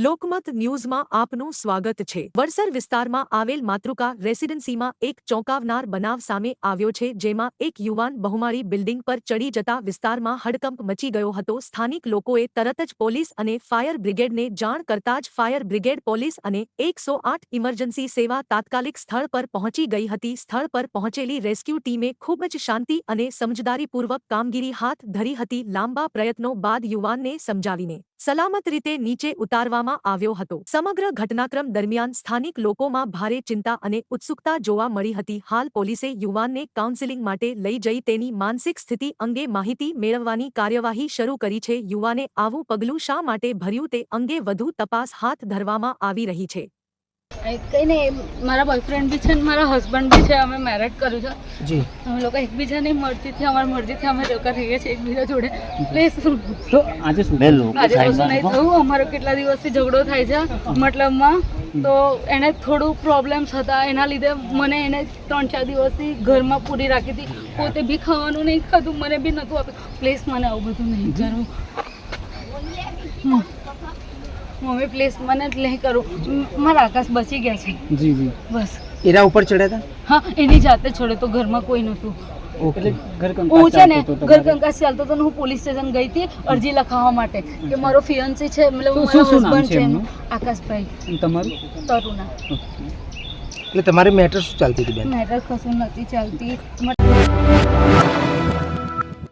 લોકમત ન્યૂઝમાં આપનું સ્વાગત છે। વડસર વિસ્તારમાં આવેલ માતૃકા રેસિડેન્સીમાં એક ચોંકાવનાર બનાવ સામે આવ્યો છે, જેમાં એક યુવાન બહુમાળી બિલ્ડિંગ પર ચડી જતા વિસ્તારમાં હડકંપ મચી ગયો હતો। સ્થાનિક લોકોએ તરત જ પોલીસ અને ફાયર બ્રિગેડને જાણ કરતા જ ફાયર બ્રિગેડ, પોલીસ અને 108 ઇમરજન્સી સેવા તાત્કાલિક સ્થળ પર પહોંચી ગઈ હતી। સ્થળ પર પહોંચેલી રેસ્ક્યુ ટીમે ખૂબ જ શાંતિ અને સમજદારીપૂર્વક કામગીરી હાથ ધરી હતી। લાંબા પ્રયત્નો બાદ યુવાનને સમજાવીને સલામત રીતે નીચે ઉતારવામાં આવ્યો હતો। સમગ્ર ઘટનાક્રમ દરમિયાન સ્થાનિક લોકોમાં ભારે ચિંતા અને ઉત્સુકતા જોવા મળી હતી। હાલ પોલીસે યુવાનને કાઉન્સેલિંગ માટે લઈ જઈ તેની માનસિક સ્થિતિ અંગે માહિતી મેળવવાની કાર્યવાહી શરૂ કરી છે। યુવાને આવું પગલું શા માટે ભર્યું તે અંગે વધુ તપાસ હાથ ધરવામાં આવી રહી છે। કંઈ નહીં, મારા બોયફ્રેન્ડ બી છે ને મારા હસબન્ડ બી છે। અમે મેરેજ કર્યું છે જી। અમે લોકો એકબીજાની મરજીથી, અમારી મરજીથી અમે લોકો રહીએ છીએ એકબીજા જોડે। પ્લીઝ તો આજે શું નહીં થયું। અમારો કેટલા દિવસથી ઝઘડો થાય છે, મતલબમાં તો એને થોડું પ્રોબ્લેમ્સ હતા, એના લીધે મને એને 3-4 દિવસથી ઘરમાં પૂરી રાખી હતી। પોતે બી ખાવાનું નહીં ખાધું, મને બી નહોતું આપ્યું। પ્લીઝ મને આવું બધું નહીં કરવું મમ્મી, પ્લીઝ મને નહીં કરું। મારા આકાશ બચી ગયા છે જી જી બસ। એના ઉપર ચડ્યા હતા? હા, એની જાતે છોડે તો ઘરમાં કોઈ નહોતું। ઓકે, હું છે ને ઘર કંકાસ ચાલતો તો હું પોલીસ સ્ટેશન ગઈ હતી અરજી લખાવવા માટે કે મારો ફિયન્સી છે, મતલબ મારો હસબન્ડ છે આકાશભાઈ। તમારું? તરુણા। એટલે તમારી મેટર શું ચાલતી હતી બેન? મેટર કશું નથી ચાલતી।